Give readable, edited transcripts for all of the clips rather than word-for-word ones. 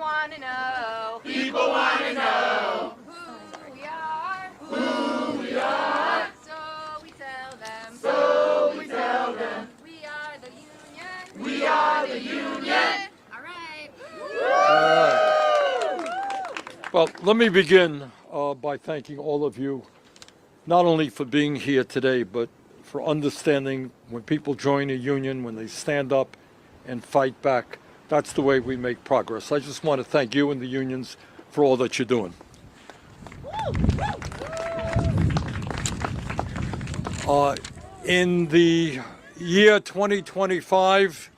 want to know. People want to know Who we are. who we are. So we tell them. So we tell them We are the union. we are the union. All right. Well, let me begin by thanking all of you, not only for being here today, but for understanding when people join a union, when they stand up and fight back, that's the way we make progress. I just want to thank you and the unions for all that you're doing. In the year 2025,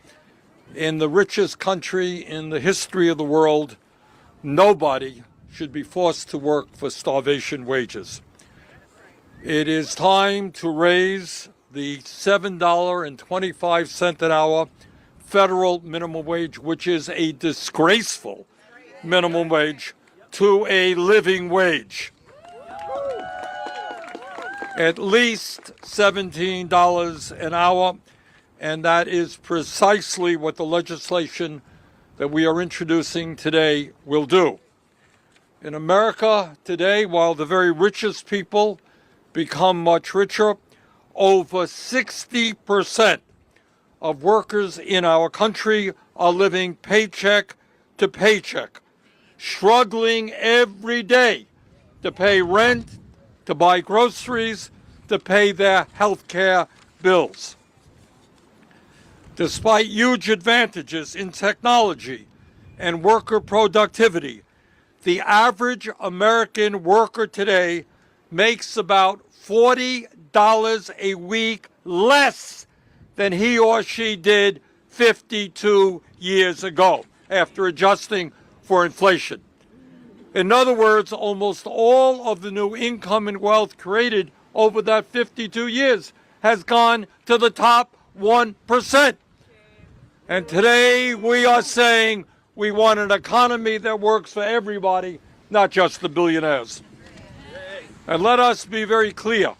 in the richest country in the history of the world, nobody should be forced to work for starvation wages. It is time to raise the $7.25 an hour federal minimum wage, which is a disgraceful minimum wage, to a living wage. At least $17 an hour, and that is precisely what the legislation that we are introducing today will do. In America today, while the very richest people become much richer, over 60% of workers in our country are living paycheck to paycheck, struggling every day to pay rent, to buy groceries, to pay their health care bills. Despite huge advantages in technology and worker productivity, the average American worker today makes about $40 a week less than he or she did 52 years ago after adjusting for inflation. In other words, almost all of the new income and wealth created over that 52 years has gone to the top 1%. And today we are saying we want an economy that works for everybody, not just the billionaires. And let us be very clear.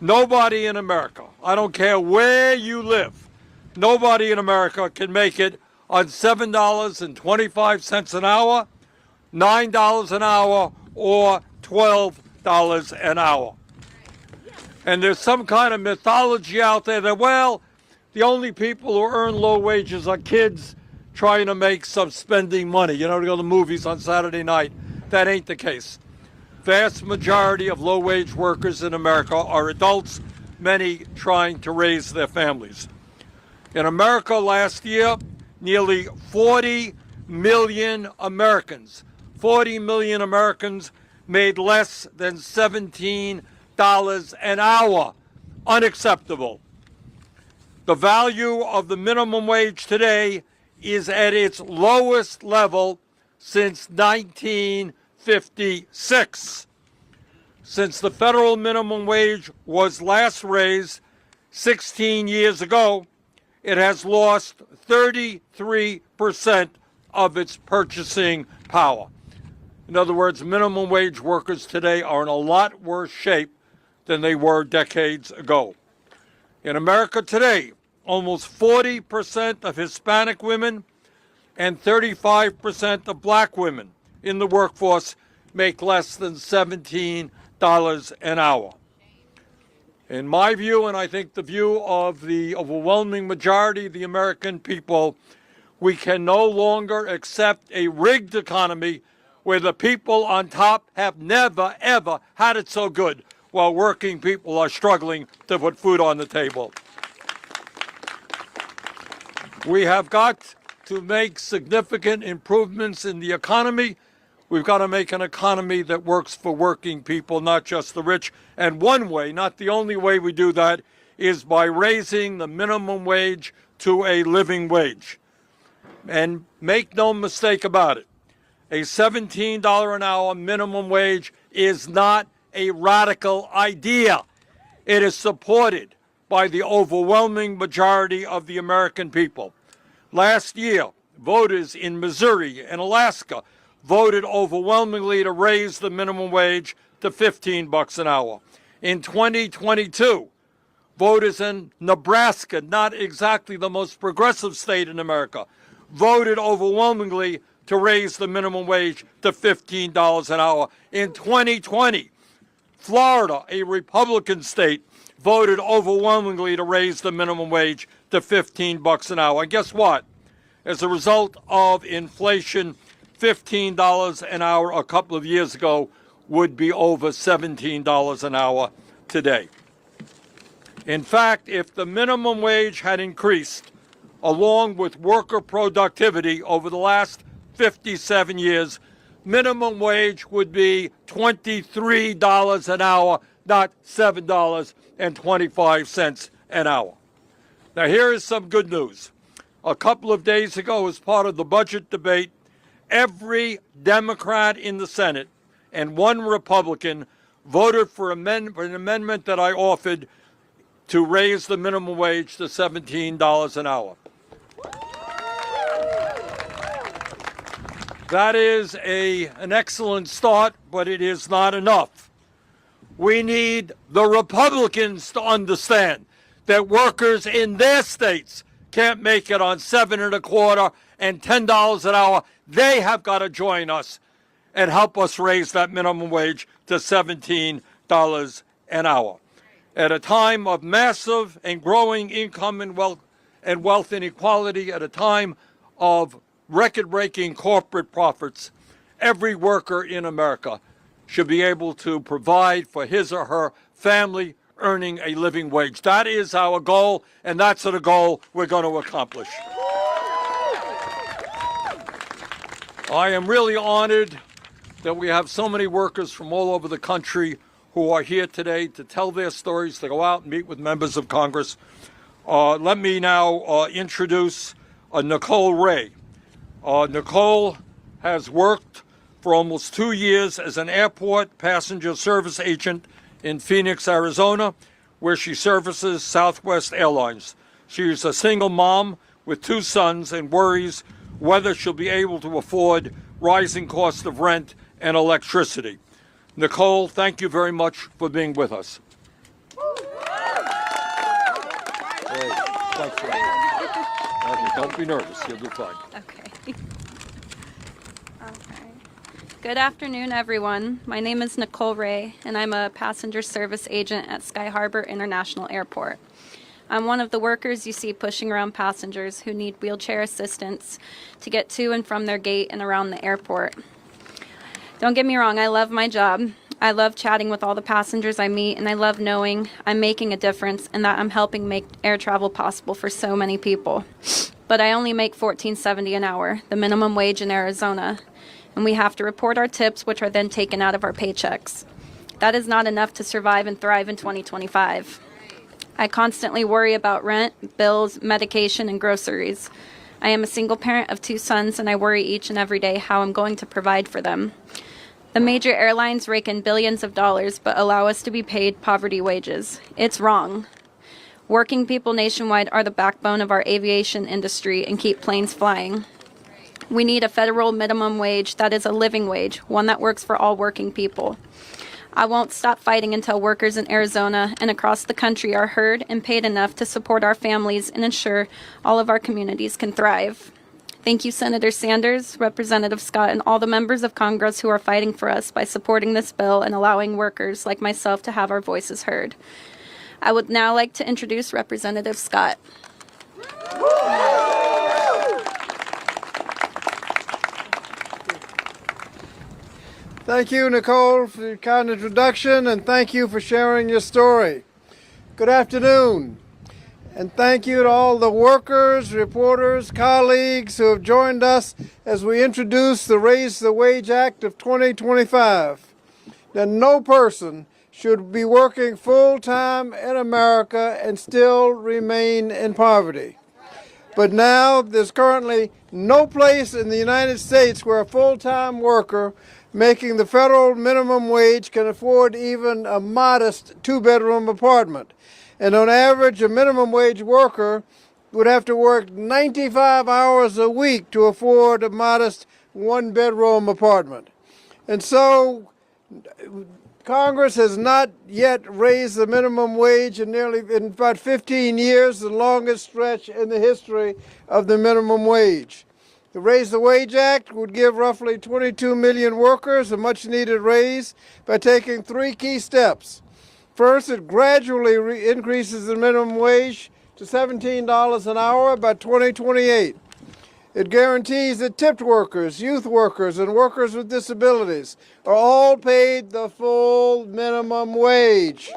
Nobody in America, I don't care where you live, nobody in America can make it on $7.25 an hour, $9 an hour, or $12 an hour. And there's some kind of mythology out there that, well, the only people who earn low wages are kids trying to make some spending money, to go to the movies on Saturday night. That ain't the case. Vast majority of low-wage workers in America are adults, many trying to raise their families. In America last year, nearly 40 million Americans made less than $17 an hour. Unacceptable. The value of the minimum wage today is at its lowest level since 1956. Since the federal minimum wage was last raised 16 years ago, it has lost 33% of its purchasing power. In other words, minimum wage workers today are in a lot worse shape than they were decades ago. In America today, almost 40% of Hispanic women and 35% of black women in the workforce make less than $17 an hour. In my view, and I think the view of the overwhelming majority of the American people, we can no longer accept a rigged economy where the people on top have never, ever had it so good, while working people are struggling to put food on the table. We have got to make significant improvements in the economy. We've got to make an economy that works for working people, not just the rich. And one way, not the only way we do that, is by raising the minimum wage to a living wage. And make no mistake about it, a $17 an hour minimum wage is not a radical idea. It is supported by the overwhelming majority of the American people. Last year, voters in Missouri and Alaska voted overwhelmingly to raise the minimum wage to $15 an hour. In 2022, voters in Nebraska, not exactly the most progressive state in America, voted overwhelmingly to raise the minimum wage to $15 an hour. In 2020, Florida, a Republican state, voted overwhelmingly to raise the minimum wage to $15 an hour. And guess what? As a result of inflation, $15 an hour a couple of years ago would be over $17 an hour today. In fact, if the minimum wage had increased along with worker productivity over the last 57 years, minimum wage would be $23 an hour, not $7.25 an hour. Now, here is some good news. A couple of days ago, as part of the budget debate, every Democrat in the Senate and one Republican voted for an amendment that I offered to raise the minimum wage to $17 an hour. That is an excellent start, but it is not enough. We need the Republicans to understand that workers in their states can't make it on $7.25 and $10 an hour. They have got to join us and help us raise that minimum wage to $17 an hour. At a time of massive and growing income and wealth inequality, at a time of record-breaking corporate profits, every worker in America should be able to provide for his or her family earning a living wage. That is our goal, and that's the goal we're going to accomplish. I am really honored that we have so many workers from all over the country who are here today to tell their stories, to go out and meet with members of Congress. Let me now introduce Nicole Ray. Nicole has worked for almost 2 years as an airport passenger service agent in Phoenix, Arizona, where she services Southwest Airlines. She is a single mom with 2 sons and worries whether she'll be able to afford rising costs of rent and electricity. Nicole, thank you very much for being with us. Hey, thanks for Don't be nervous. You'll do fine. Okay. Okay. Good afternoon, everyone. My name is Nicole Ray, and I'm a passenger service agent at Sky Harbor International Airport. I'm one of the workers you see pushing around passengers who need wheelchair assistance to get to and from their gate and around the airport. Don't get me wrong, I love my job. I love chatting with all the passengers I meet, and I love knowing I'm making a difference and that I'm helping make air travel possible for so many people. But I only make $14.70 an hour, the minimum wage in Arizona, and we have to report our tips, which are then taken out of our paychecks. That is not enough to survive and thrive in 2025. I constantly worry about rent, bills, medication, and groceries. I am a single parent of 2 sons, and I worry each and every day how I'm going to provide for them. The major airlines rake in billions of dollars but allow us to be paid poverty wages. It's wrong. Working people nationwide are the backbone of our aviation industry and keep planes flying. We need a federal minimum wage that is a living wage, one that works for all working people. I won't stop fighting until workers in Arizona and across the country are heard and paid enough to support our families and ensure all of our communities can thrive. Thank you, Senator Sanders, Representative Scott, and all the members of Congress who are fighting for us by supporting this bill and allowing workers like myself to have our voices heard. I would now like to introduce Representative Scott. Thank you, Nicole, for your kind introduction, and thank you for sharing your story. Good afternoon, and thank you to all the workers, reporters, colleagues who have joined us as we introduce the Raise the Wage Act of 2025. That no person should be working full-time in America and still remain in poverty. But now there's currently no place in the United States where a full-time worker making the federal minimum wage can afford even a modest 2-bedroom apartment. And on average, a minimum wage worker would have to work 95 hours a week to afford a modest 1-bedroom apartment. And so Congress has not yet raised the minimum wage in about 15 years, the longest stretch in the history of the minimum wage. The Raise the Wage Act would give roughly 22 million workers a much-needed raise by taking three key steps. First, it gradually increases the minimum wage to $17 an hour by 2028. It guarantees that tipped workers, youth workers, and workers with disabilities are all paid the full minimum wage.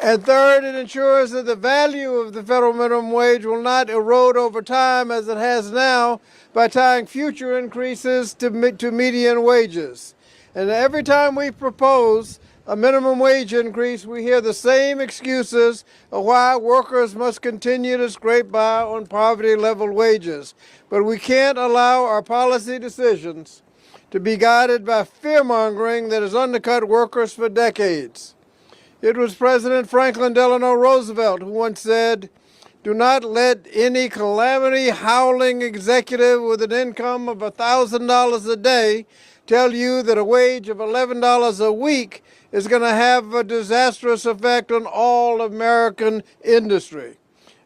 And third, it ensures that the value of the federal minimum wage will not erode over time as it has now by tying future increases to median wages. And every time we propose a minimum wage increase, we hear the same excuses of why workers must continue to scrape by on poverty-level wages. But we can't allow our policy decisions to be guided by fear-mongering that has undercut workers for decades. It was President Franklin Delano Roosevelt who once said, "Do not let any calamity-howling executive with an income of $1,000 a day tell you that a wage of $11 a week is going to have a disastrous effect on all American industry."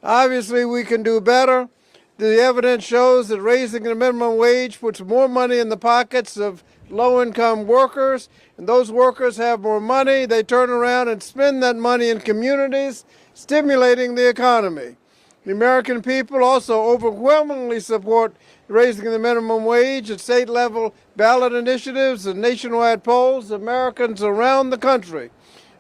Obviously, we can do better. The evidence shows that raising the minimum wage puts more money in the pockets of low-income workers, and those workers have more money. They turn around and spend that money in communities, stimulating the economy. The American people also overwhelmingly support raising the minimum wage at state-level ballot initiatives and nationwide polls. Americans around the country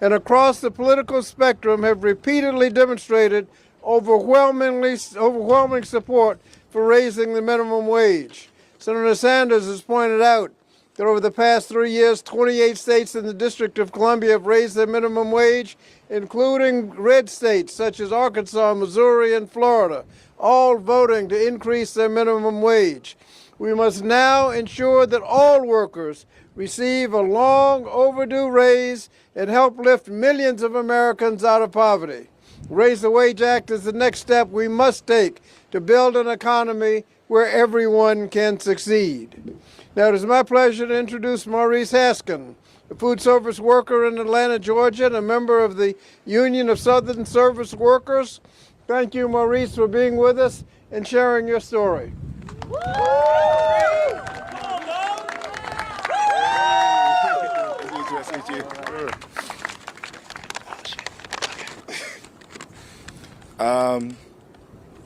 and across the political spectrum have repeatedly demonstrated overwhelming support for raising the minimum wage. Senator Sanders has pointed out that over the past 3 years, 28 states in the District of Columbia have raised their minimum wage, including red states such as Arkansas, Missouri, and Florida, all voting to increase their minimum wage. We must now ensure that all workers receive a long overdue raise and help lift millions of Americans out of poverty. Raise the Wage Act is the next step we must take to build an economy where everyone can succeed. Now, it is my pleasure to introduce Maurice Haskin, a food service worker in Atlanta, Georgia, and a member of the Union of Southern Service Workers. Thank you, Maurice, for being with us and sharing your story.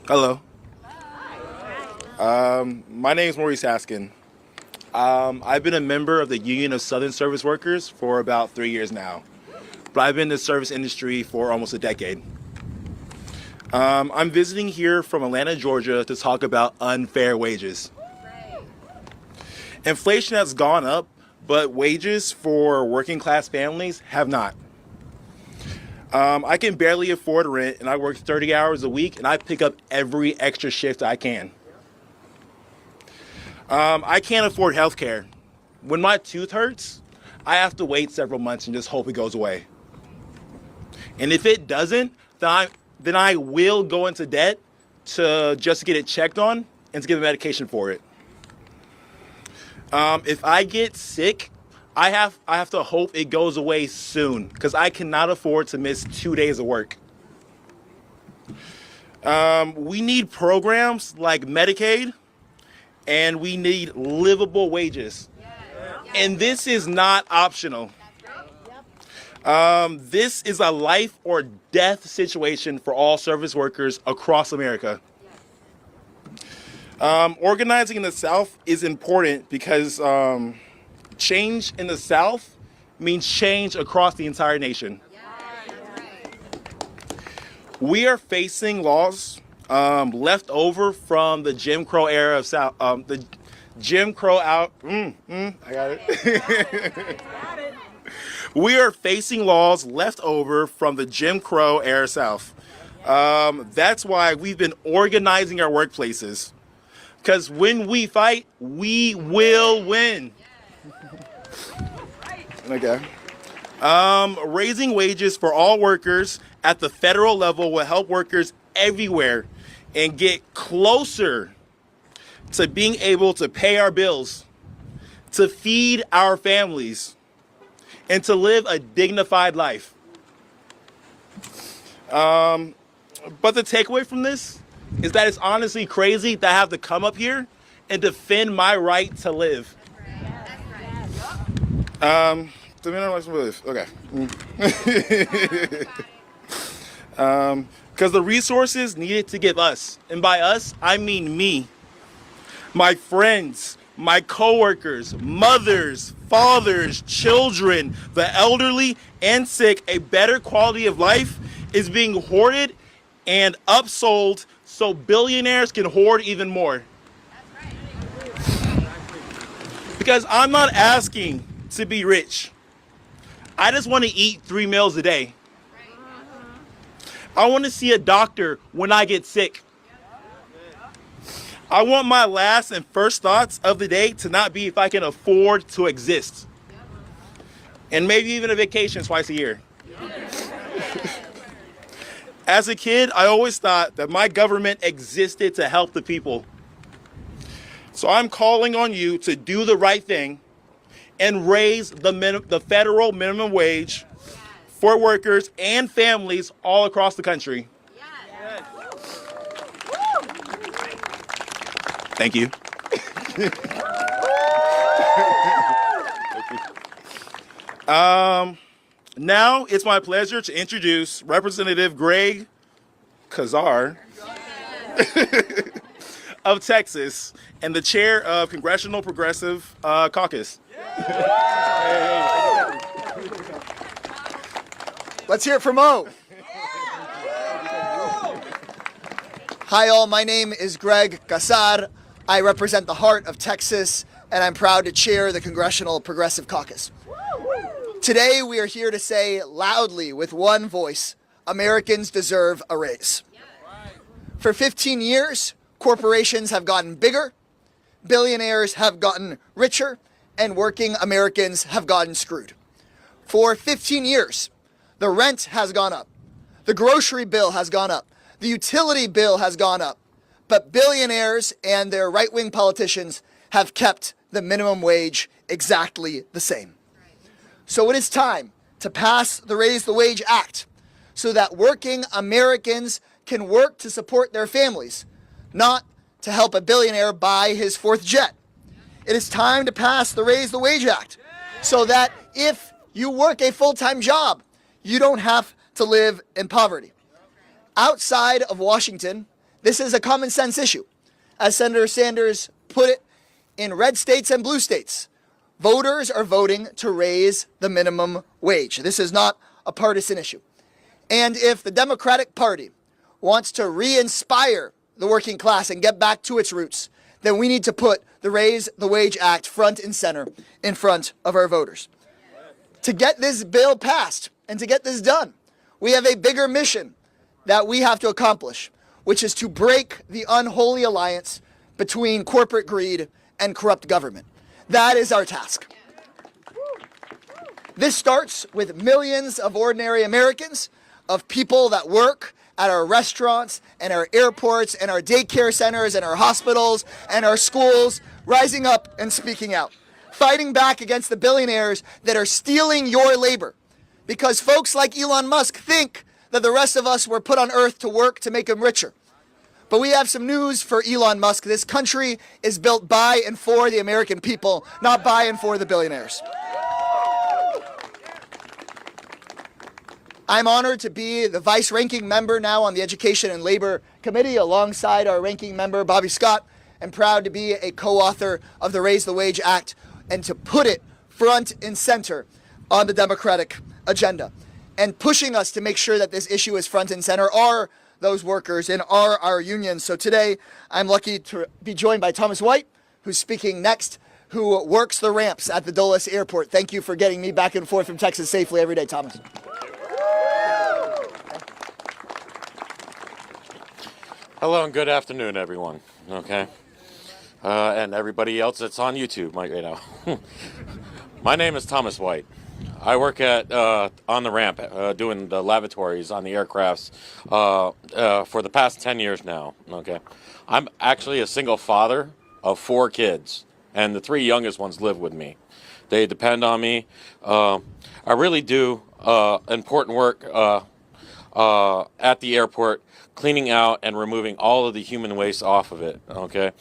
Hello. My name is Maurice Haskin. I've been a member of the Union of Southern Service Workers for about 3 years now, but I've been in the service industry for almost a decade. I'm visiting here from Atlanta, Georgia to talk about unfair wages. Inflation has gone up, but wages for working class families have not. I can barely afford rent, and I work 30 hours a week, and I pick up every extra shift I can. I can't afford health care. When my tooth hurts, I have to wait several months and just hope it goes away. And if it doesn't, then I will go into debt to just get it checked on and to get the medication for it. If I get sick, I have to hope it goes away soon because I cannot afford to miss 2 days of work. We need programs like Medicaid, and we need livable wages. And this is not optional. This is a life or death situation for all service workers across America. Organizing in the South is important because change in the South means change across the entire nation. We are facing laws left over from the Jim Crow era of South. The Jim Crow out. I got it. We are facing laws left over from the Jim Crow era South. That's why we've been organizing our workplaces. Because when we fight, we will win. Okay. Raising wages for all workers at the federal level will help workers everywhere and get closer to being able to pay our bills, to feed our families, and to live a dignified life. But the takeaway from this is that it's honestly crazy that I have to come up here and defend my right to live. The minimum right to live. Okay. Because the resources needed to give us, and by us, I mean me, my friends, my coworkers, mothers, fathers, children, the elderly and sick, a better quality of life is being hoarded and upsold so billionaires can hoard even more. Because I'm not asking to be rich. I just want to eat 3 meals a day. I want to see a doctor when I get sick. I want my last and first thoughts of the day to not be if I can afford to exist. And maybe even a vacation twice a year. As a kid, I always thought that my government existed to help the people. So I'm calling on you to do the right thing and raise the federal minimum wage for workers and families all across the country. Thank you. Now it's my pleasure to introduce Representative Greg Casar of Texas and the chair of Congressional Progressive Caucus. Let's hear it for Mo. Hi all, my name is Greg Casar. I represent the heart of Texas, and I'm proud to chair the Congressional Progressive Caucus. Today we are here to say loudly with one voice, Americans deserve a raise. For 15 years, corporations have gotten bigger, billionaires have gotten richer, and working Americans have gotten screwed. For 15 years, the rent has gone up, the grocery bill has gone up, the utility bill has gone up, but billionaires and their right-wing politicians have kept the minimum wage exactly the same. So it is time to pass the Raise the Wage Act so that working Americans can work to support their families, not to help a billionaire buy his 4th jet. It is time to pass the Raise the Wage Act so that if you work a full-time job, you don't have to live in poverty. Outside of Washington, this is a common sense issue. As Senator Sanders put it, in red states and blue states, voters are voting to raise the minimum wage. This is not a partisan issue. And if the Democratic Party wants to re-inspire the working class and get back to its roots, then we need to put the Raise the Wage Act front and center in front of our voters. To get this bill passed and to get this done, we have a bigger mission that we have to accomplish, which is to break the unholy alliance between corporate greed and corrupt government. That is our task. This starts with millions of ordinary Americans, of people that work at our restaurants and our airports and our daycare centers and our hospitals and our schools, rising up and speaking out, fighting back against the billionaires that are stealing your labor. Because folks like Elon Musk think that the rest of us were put on earth to work to make him richer. But we have some news for Elon Musk. This country is built by and for the American people, not by and for the billionaires. I'm honored to be the vice-ranking member now on the Education and Labor Committee alongside our ranking member, Bobby Scott, and proud to be a co-author of the Raise the Wage Act and to put it front and center on the Democratic agenda. And pushing us to make sure that this issue is front and center are those workers and are our unions. So today, I'm lucky to be joined by Thomas White, who's speaking next, who works the ramps at the Dulles Airport. Thank you for getting me back and forth from Texas safely every day, Thomas. Hello and good afternoon, everyone. Okay, and everybody else that's on YouTube right now. My name is Thomas White. I work at on the ramp doing the lavatories on the aircrafts for the past 10 years now. Okay, I'm actually a single father of 4 kids, and the 3 youngest ones live with me. They depend on me. I really do important work at the airport, cleaning out and removing all of the human waste off of it. Okay,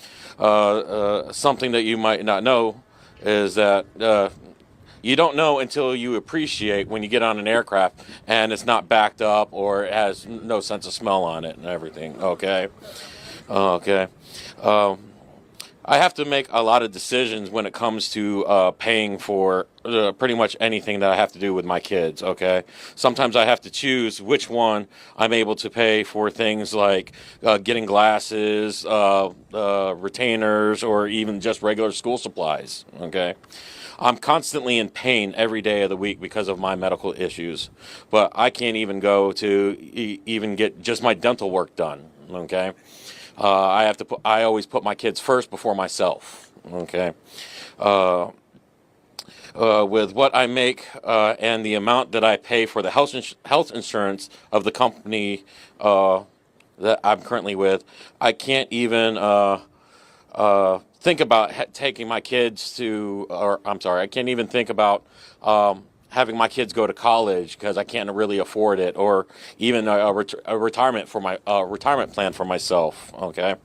something that you might not know is that you don't know until you appreciate when you get on an aircraft and it's not backed up or it has no sense of smell on it and everything. Okay, okay. I have to make a lot of decisions when it comes to paying for pretty much anything that I have to do with my kids, okay? Sometimes I have to choose which one I'm able to pay for things like getting glasses, retainers, or even just regular school supplies, okay? I'm constantly in pain every day of the week because of my medical issues, but I can't even go to even get just my dental work done, okay? I always put my kids first before myself. Okay. With what I make and the amount that I pay for the health insurance of the company that I'm currently with, I can't even think about taking my kids to, or I'm sorry, I can't even think about having my kids go to college because I can't really afford it, or even a retirement for my retirement plan for myself. Okay,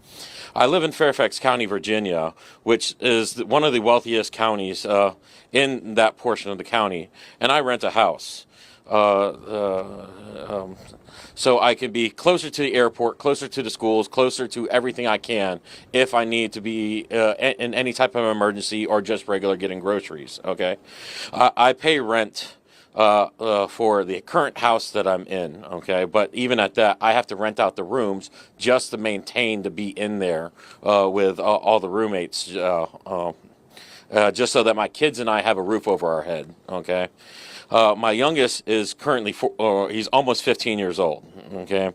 I live in Fairfax County, Virginia, which is one of the wealthiest counties in that portion of the county, and I rent a house. So I can be closer to the airport, closer to the schools, closer to everything I can if I need to be in any type of emergency or just regular getting groceries, okay? I pay rent for the current house that I'm in, okay? But even at that, I have to rent out the rooms just to maintain to be in there with all the roommates, just so that my kids and I have a roof over our head, okay? My youngest is currently, he's almost 15 years old, okay?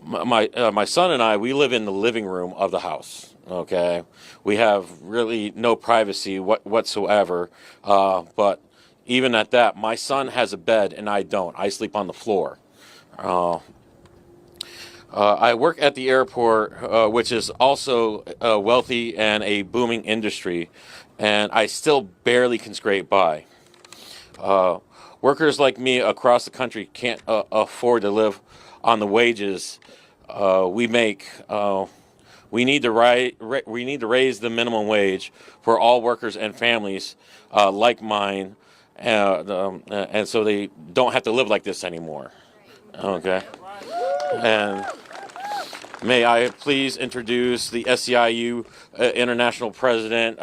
My son and I, we live in the living room of the house, okay? We have really no privacy whatsoever, but even at that, my son has a bed and I don't. I sleep on the floor. I work at the airport, which is also wealthy and a booming industry, and I still barely can scrape by. Workers like me across the country can't afford to live on the wages we make. We need to raise the minimum wage for all workers and families like mine, and so they don't have to live like this anymore. Okay. And may I please introduce the SEIU International President,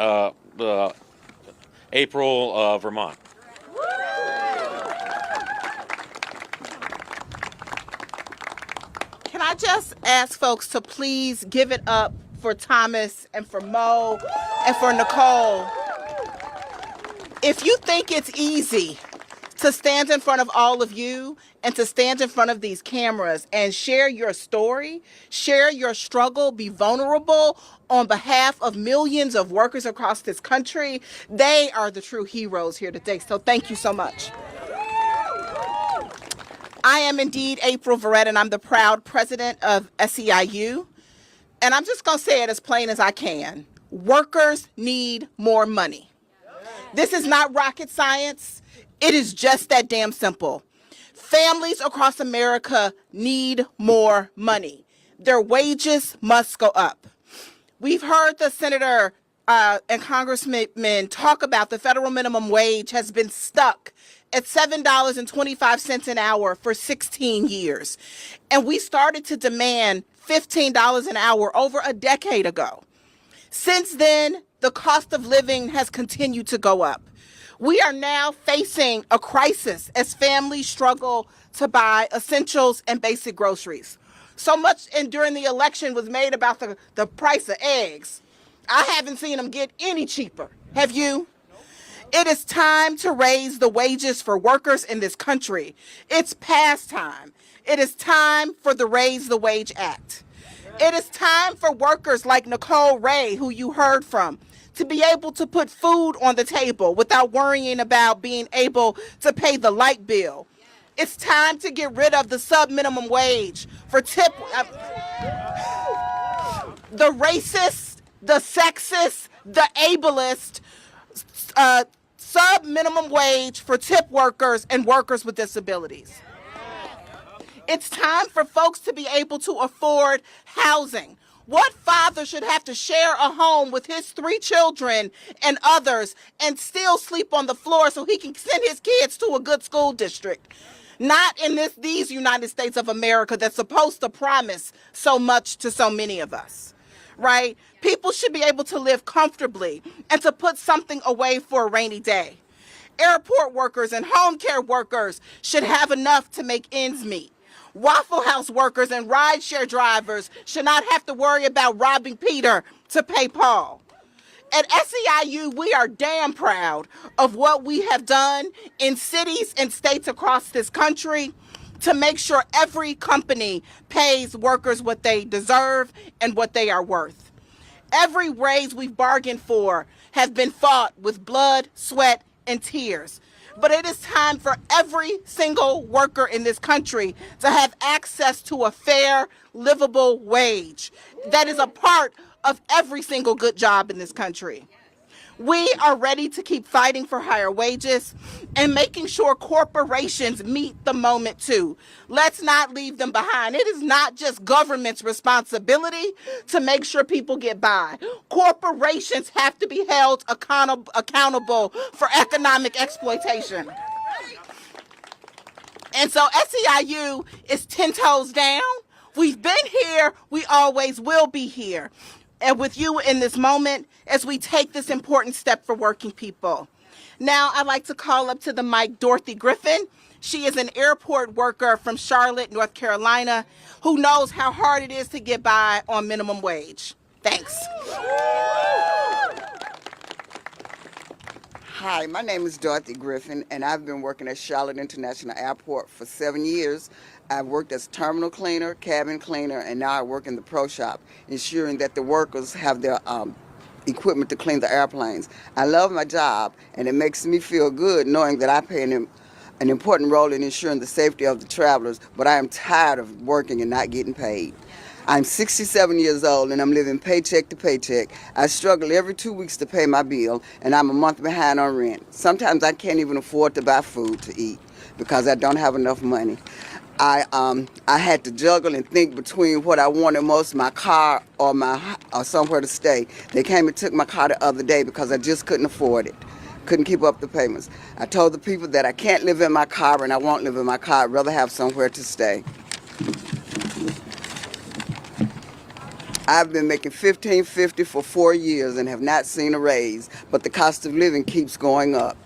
April Vermont. Can I just ask folks to please give it up for Thomas and for Mo and for Nicole? If you think it's easy to stand in front of all of you and to stand in front of these cameras and share your story, share your struggle, be vulnerable on behalf of millions of workers across this country, they are the true heroes here today. So thank you so much. I am indeed April Verrett, and I'm the proud president of SEIU. And I'm just going to say it as plain as I can. Workers need more money. This is not rocket science. It is just that damn simple. Families across America need more money. Their wages must go up. We've heard the senator and congressmen talk about the federal minimum wage has been stuck at $7.25 an hour for 16 years. And we started to demand $15 an hour over a decade ago. Since then, the cost of living has continued to go up. We are now facing a crisis as families struggle to buy essentials and basic groceries. So much during the election was made about the price of eggs. I haven't seen them get any cheaper. Have you? It is time to raise the wages for workers in this country. It's past time. It is time for the Raise the Wage Act. It is time for workers like Nicole Ray, who you heard from, to be able to put food on the table without worrying about being able to pay the light bill. It's time to get rid of the subminimum wage for the racist, the sexist, the ableist, sub-minimum wage for tip workers and workers with disabilities. It's time for folks to be able to afford housing. What father should have to share a home with his 3 children and others and still sleep on the floor so he can send his kids to a good school district? Not in these United States of America that's supposed to promise so much to so many of us, right? People should be able to live comfortably and to put something away for a rainy day. Airport workers and home care workers should have enough to make ends meet. Waffle House workers and rideshare drivers should not have to worry about robbing Peter to pay Paul. At SEIU, we are damn proud of what we have done in cities and states across this country to make sure every company pays workers what they deserve and what they are worth. Every raise we've bargained for has been fought with blood, sweat, and tears. But it is time for every single worker in this country to have access to a fair, livable wage that is a part of every single good job in this country. We are ready to keep fighting for higher wages and making sure corporations meet the moment too. Let's not leave them behind. It is not just government's responsibility to make sure people get by. Corporations have to be held accountable for economic exploitation. And so SEIU is 10 toes down. We've been here, we always will be here. And with you in this moment as we take this important step for working people. Now I'd like to call up to the mic Dorothy Griffin. She is an airport worker from Charlotte, North Carolina, who knows how hard it is to get by on minimum wage. Thanks. Hi, my name is Dorothy Griffin, and I've been working at Charlotte International Airport for 7 years. I've worked as terminal cleaner, cabin cleaner, and now I work in the pro shop, ensuring that the workers have their equipment to clean the airplanes. I love my job, and it makes me feel good knowing that I play an important role in ensuring the safety of the travelers, but I am tired of working and not getting paid. I'm 67 years old and I'm living paycheck to paycheck. I struggle every 2 weeks to pay my bill, and I'm a month behind on rent. Sometimes I can't even afford to buy food to eat because I don't have enough money. I had to juggle and think between what I wanted most, my car or somewhere to stay. They came and took my car the other day because I just couldn't afford it. Couldn't keep up the payments. I told the people that I can't live in my car and I won't live in my car. I'd rather have somewhere to stay. I've been making $15.50 for 4 years and have not seen a raise, but the cost of living keeps going up.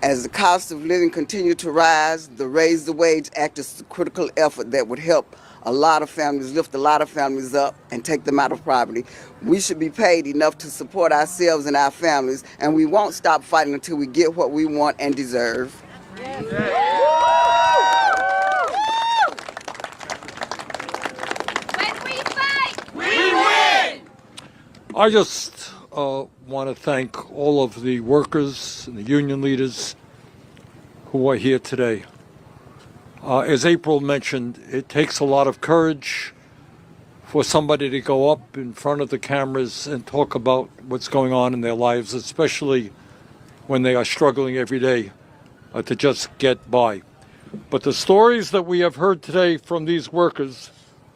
As the cost of living continues to rise, the Raise the Wage Act is a critical effort that would help a lot of families, lift a lot of families up and take them out of poverty. We should be paid enough to support ourselves and our families, and we won't stop fighting until we get what we want and deserve. I just want to thank all of the workers and the union leaders who are here today. As April mentioned, it takes a lot of courage for somebody to go up in front of the cameras and talk about what's going on in their lives, especially when they are struggling every day to just get by. But the stories that we have heard today from these workers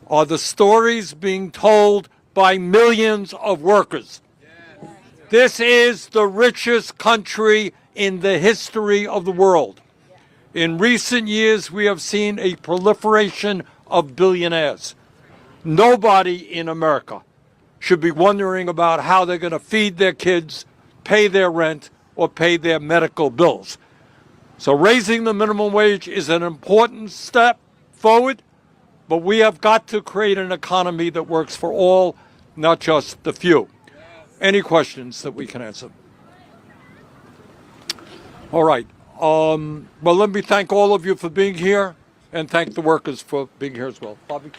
are the stories being told by millions of workers. This is the richest country in the history of the world. In recent years, we have seen a proliferation of billionaires. Nobody in America should be wondering about how they're going to feed their kids, pay their rent, or pay their medical bills. So raising the minimum wage is an important step forward, but we have got to create an economy that works for all, not just the few. Any questions that we can answer? All right. Well, let me thank all of you for being here and thank the workers for being here as well. Bobby?